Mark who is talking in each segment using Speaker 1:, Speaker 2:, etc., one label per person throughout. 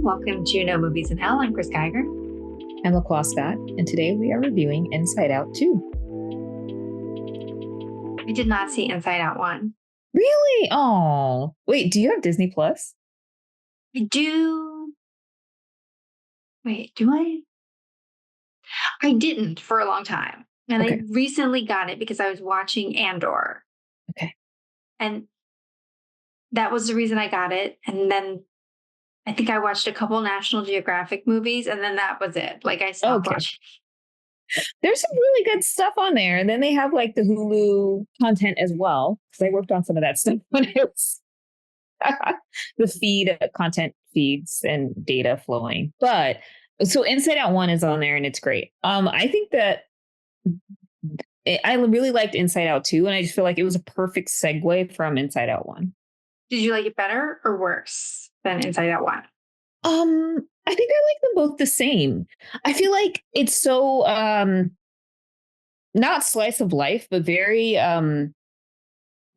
Speaker 1: Welcome to No Movies in Hell. I'm Chris Geiger.
Speaker 2: I'm LaQuaw Scott, and today we are reviewing Inside Out 2.
Speaker 1: I did not see Inside Out 1.
Speaker 2: Really? Oh, wait, do you have Disney Plus?
Speaker 1: I do. Wait, do I? I didn't for a long time. And
Speaker 2: Okay.
Speaker 1: I recently got it because I was watching Andor.
Speaker 2: Okay.
Speaker 1: And that was the reason I got it. And then I think I watched a couple National Geographic movies, and then that was it. Like I stopped watching.
Speaker 2: There's some really good stuff on there. And then they have like the Hulu content as well. Because I worked on some of that stuff when it was the content feeds and data flowing. But so Inside Out 1 is on there and it's great. I think that I really liked Inside Out 2, and I just feel like it was a perfect segue from Inside Out 1.
Speaker 1: Did you like it better or worse than Inside Out 1?
Speaker 2: I think I like them both the same. I feel like it's so not slice of life, but very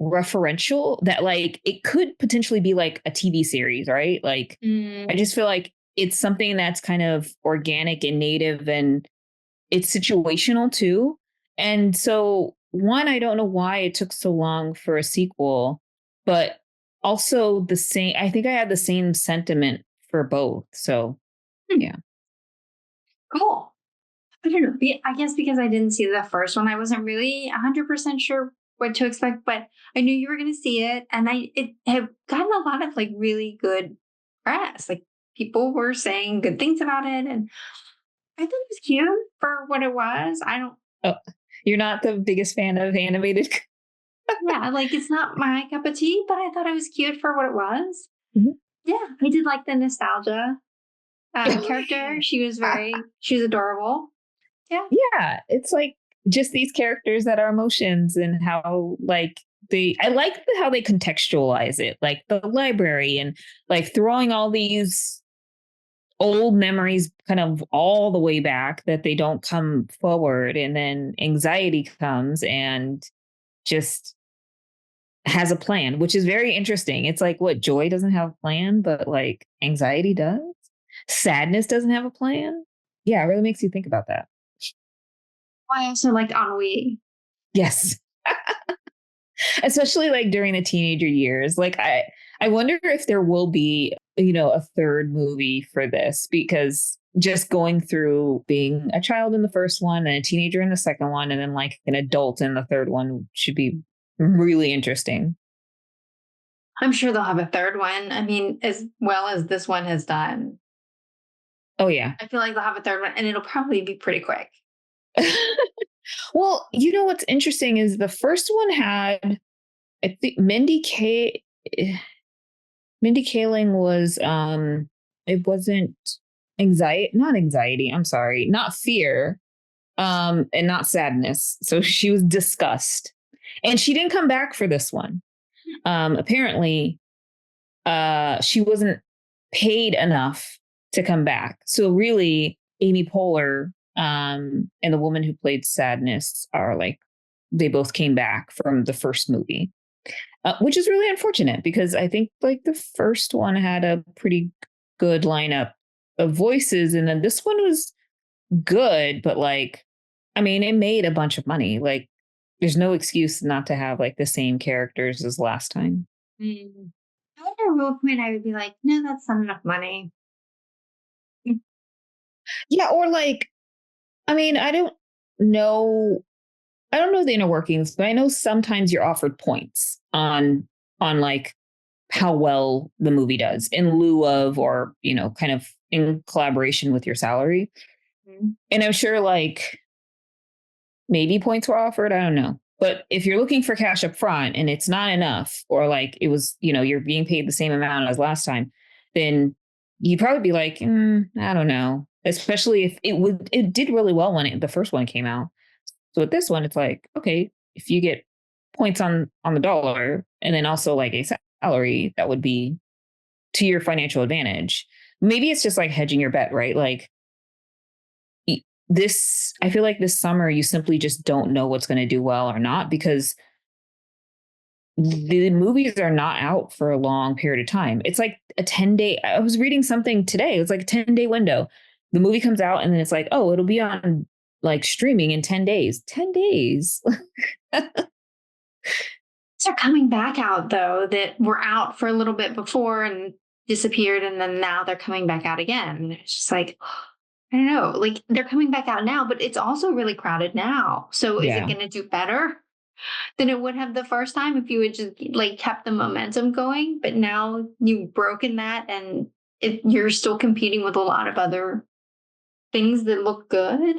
Speaker 2: referential that like it could potentially be like a TV series, right? Like I just feel like it's something that's kind of organic and native, and it's situational too. And so one, I don't know why it took so long for a sequel, but also the same, I think I had the same sentiment for both. So yeah.
Speaker 1: Cool. I don't know. I guess because I didn't see the first one, I wasn't really 100% sure what to expect, but I knew you were going to see it. And it had gotten a lot of like really good press. Like people were saying good things about it. And I thought it was cute for what it was.
Speaker 2: Oh, you're not the biggest fan of animated?
Speaker 1: Yeah, like it's not my cup of tea, but I thought it was cute for what it was.
Speaker 2: Mm-hmm.
Speaker 1: Yeah, I did like the nostalgia character. She was adorable. Yeah.
Speaker 2: Yeah, it's like just these characters that are emotions, and how like I like how they contextualize it, like the library and like throwing all these old memories kind of all the way back that they don't come forward, and then anxiety comes and just has a plan, which is very interesting. It's like what joy doesn't have a plan, but like anxiety does. Sadness doesn't have a plan. Yeah, it really makes you think about that.
Speaker 1: I also liked Ennui.
Speaker 2: Yes. Especially like during the teenager years. Like I wonder if there will be, a third movie for this, because just going through being a child in the first one and a teenager in the second one, and then like an adult in the third one should be really interesting.
Speaker 1: I'm sure they'll have a third one. I mean, as well as this one has done.
Speaker 2: Oh yeah.
Speaker 1: I feel like they'll have a third one, and it'll probably be pretty quick.
Speaker 2: Well, what's interesting is the first one had, I think Mindy Kaling was it wasn't not anxiety, I'm sorry, not fear, and not sadness. So she was disgust. And she didn't come back for this one. Apparently she wasn't paid enough to come back. So really Amy Poehler and the woman who played Sadness are like, they both came back from the first movie, which is really unfortunate, because I think like the first one had a pretty good lineup of voices, and then this one was good, but like, I mean, it made a bunch of money. Like, there's no excuse not to have like the same characters as last time.
Speaker 1: I wonder at what point I would be like, no, that's not enough money.
Speaker 2: Yeah, or like, I mean, I don't know the inner workings, but I know sometimes you're offered points on like how well the movie does in lieu of, or, kind of in collaboration with your salary. Mm-hmm. And I'm sure like maybe points were offered. I don't know. But if you're looking for cash up front and it's not enough, or like it was, you're being paid the same amount as last time, then you'd probably be like, I don't know. Especially if it did really well when the first one came out. So with this one, it's like, okay, if you get points on the dollar, and then also like a salary, that would be to your financial advantage. Maybe it's just like hedging your bet, right? Like I feel like this summer, you simply just don't know what's going to do well or not, because the movies are not out for a long period of time. It's like a 10-day. I was reading something today. It was like a 10-day window. The movie comes out and then it's like, oh, it'll be on like streaming in 10 days. 10 days.
Speaker 1: They're coming back out though that were out for a little bit before and disappeared, and then now they're coming back out again. And it's just like, I don't know, like they're coming back out now, but it's also really crowded now. So is it
Speaker 2: Yeah.
Speaker 1: going to do better than it would have the first time if you had just like kept the momentum going? But now you've broken that, and you're still competing with a lot of other things that look good.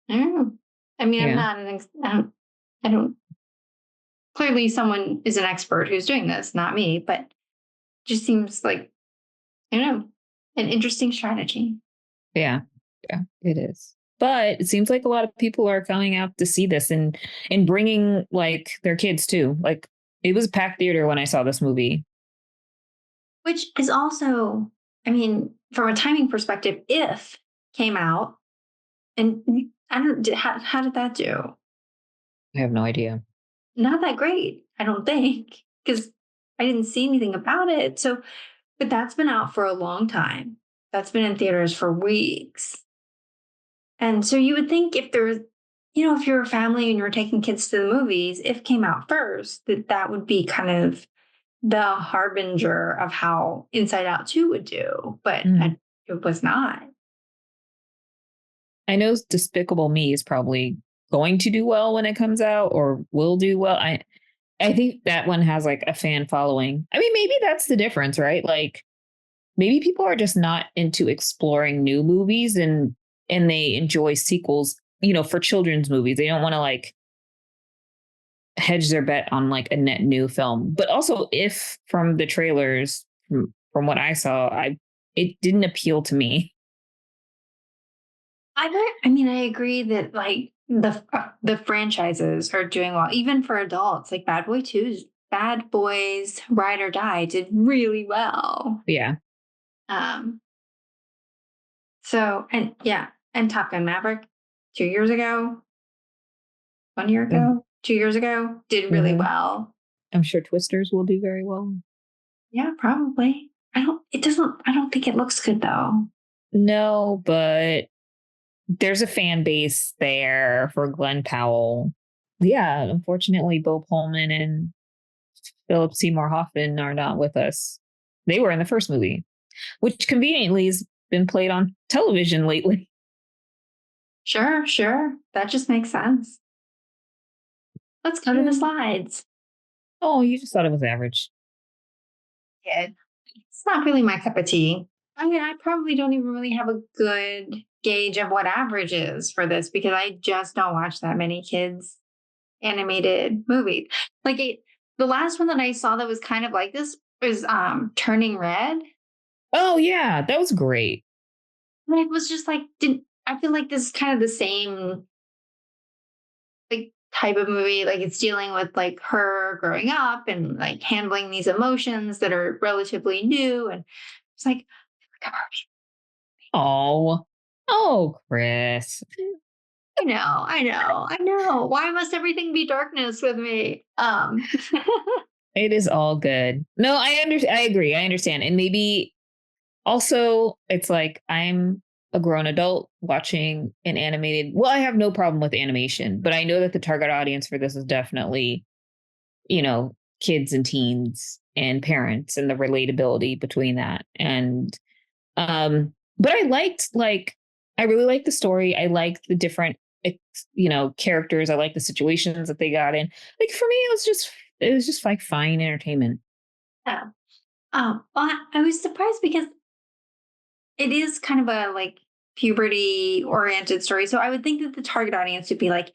Speaker 1: I don't know. I mean, I'm
Speaker 2: Yeah.
Speaker 1: not I don't, clearly someone is an expert who's doing this, not me, but just seems like, I don't know, an interesting strategy.
Speaker 2: Yeah. Yeah, it is. But it seems like a lot of people are coming out to see this and bringing like their kids too. Like it was a packed theater when I saw this movie.
Speaker 1: Which is also, I mean, from a timing perspective, if came out and I don't, how did that do?
Speaker 2: I have no idea.
Speaker 1: Not that great, I don't think, because I didn't see anything about it. So, but that's been out for a long time. That's been in theaters for weeks. And so you would think if there was, if you're a family and you're taking kids to the movies, if came out first, that would be kind of the harbinger of how Inside Out 2 would do, but
Speaker 2: Mhm.
Speaker 1: it was not.
Speaker 2: I know Despicable Me is probably going to do well when it comes out or will do well. I think that one has like a fan following. I mean, maybe that's the difference, right? Like maybe people are just not into exploring new movies and they enjoy sequels, for children's movies. They don't want to like hedge their bet on like a net new film. But also if from the trailers from what I saw, I it didn't appeal to me.
Speaker 1: I mean, I agree that like the franchises are doing well, even for adults. Like Bad Boys Ride or Die did really well.
Speaker 2: Yeah.
Speaker 1: Um, so and yeah, and Top Gun Maverick 2 years ago, 1 year ago, 2 years ago did really
Speaker 2: Mm-hmm.
Speaker 1: well.
Speaker 2: I'm sure Twisters will do very well.
Speaker 1: Yeah, probably. I don't think it looks good though.
Speaker 2: No, but there's a fan base there for Glenn Powell. Yeah, unfortunately, Bill Pullman and Philip Seymour Hoffman are not with us. They were in the first movie, which conveniently has been played on television lately.
Speaker 1: Sure, sure. That just makes sense. Let's go to the
Speaker 2: Mm.
Speaker 1: slides.
Speaker 2: Oh, you just thought it was average.
Speaker 1: Yeah, it's not really my cup of tea. I mean, I probably don't even really have a good gauge of what average is for this because I just don't watch that many kids animated movies. The last one that I saw that was kind of like this was Turning Red.
Speaker 2: Oh yeah, that was great.
Speaker 1: And it was just like did I feel like this is kind of the same like type of movie. Like it's dealing with like her growing up and like handling these emotions that are relatively new. And it's like,
Speaker 2: Oh, oh, Chris.
Speaker 1: I know. Why must everything be darkness with me?
Speaker 2: It is all good. No, I agree. I understand. And maybe also it's like I'm a grown adult watching an animated. Well, I have no problem with animation, but I know that the target audience for this is definitely, kids and teens and parents and the relatability between that. And but I really liked the story. I liked the different characters. I like the situations that they got in. Like for me, it was just like fine entertainment.
Speaker 1: yeah. Well, I was surprised because it is kind of a like puberty oriented story. So I would think that the target audience would be like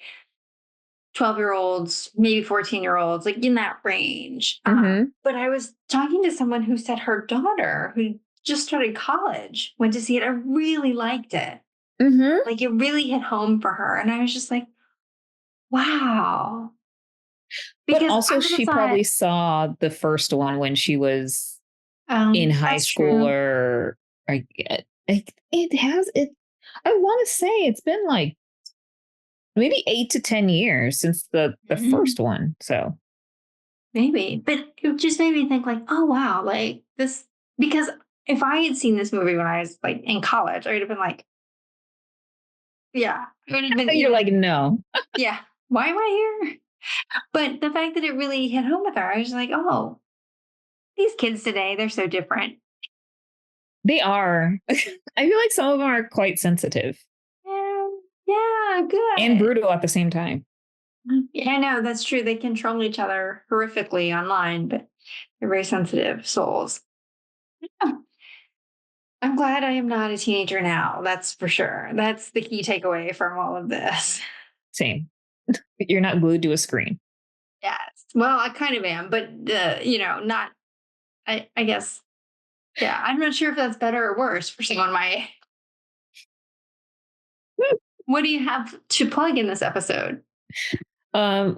Speaker 1: 12-year-olds, maybe 14-year-olds, like in that range.
Speaker 2: Mm-hmm.
Speaker 1: But I was talking to someone who said her daughter, who just started college, went to see it and really liked it.
Speaker 2: Mm-hmm.
Speaker 1: Like it really hit home for her. And I was just like, wow.
Speaker 2: But
Speaker 1: Because I
Speaker 2: also,
Speaker 1: would have
Speaker 2: she
Speaker 1: thought,
Speaker 2: probably saw the first one when she was in high
Speaker 1: that's
Speaker 2: school,
Speaker 1: true.
Speaker 2: or it has it. I want to say it's been like maybe 8 to 10 years since the
Speaker 1: Mhm.
Speaker 2: first one. So
Speaker 1: Maybe. But it just made me think like, oh wow, like this because if I had seen this movie when I was like in college, I would have been like, yeah, it would have been
Speaker 2: You're
Speaker 1: even,
Speaker 2: like, no,
Speaker 1: yeah, why am I here? But the fact that it really hit home with her, I was like, oh, these kids today, they're so different.
Speaker 2: they are. I feel like some of them are quite sensitive
Speaker 1: Yeah, yeah,
Speaker 2: and
Speaker 1: good.
Speaker 2: brutal at the same time.
Speaker 1: Yeah, I know that's true. They control each other horrifically online, but they're very sensitive souls. Yeah. I'm glad I am not a teenager now. That's for sure. That's the key takeaway from all of this.
Speaker 2: Same. You're not glued to a screen.
Speaker 1: Yes. Well, I kind of am, but not. I guess. Yeah, I'm not sure if that's better or worse for someone my age. What do you have to plug in this episode?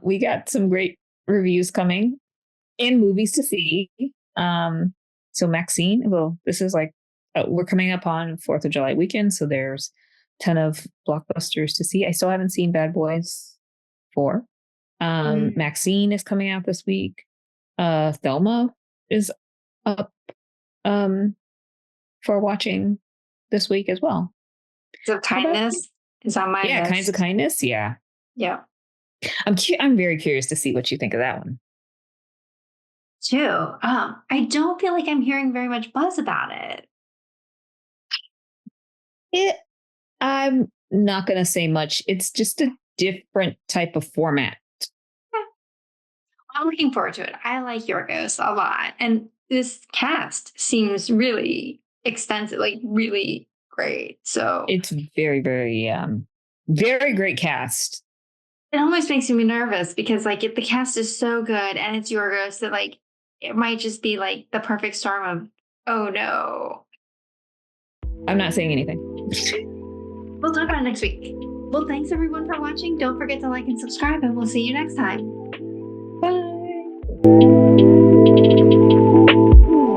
Speaker 2: We got some great reviews coming and movies to see. So Maxxxine, well, this is like we're coming up on 4th of July weekend, so there's a ton of blockbusters to see. I still haven't seen Bad Boys 4.
Speaker 1: Mm.
Speaker 2: Maxxxine is coming out this week. Thelma is up for watching this week as well.
Speaker 1: So
Speaker 2: How about you?
Speaker 1: kindness is on my
Speaker 2: Yeah, Kinds of
Speaker 1: list.
Speaker 2: Kindness. Yeah,
Speaker 1: Yeah,
Speaker 2: I'm very curious to see what you think of that one.
Speaker 1: too. I don't feel like I'm hearing very much buzz about it.
Speaker 2: It I'm not going to say much. It's just a different type of format.
Speaker 1: Yeah, I'm looking forward to it. I like Yorgos a lot, and this cast seems really extensive, like really great. So
Speaker 2: It's very, very great cast.
Speaker 1: it almost makes me nervous because like if the cast is so good and it's Yorgos, that like it might just be like the perfect storm of oh no.
Speaker 2: I'm not saying anything.
Speaker 1: We'll talk about it next week. Well, thanks everyone for watching. Don't forget to like and subscribe, and we'll see you next time.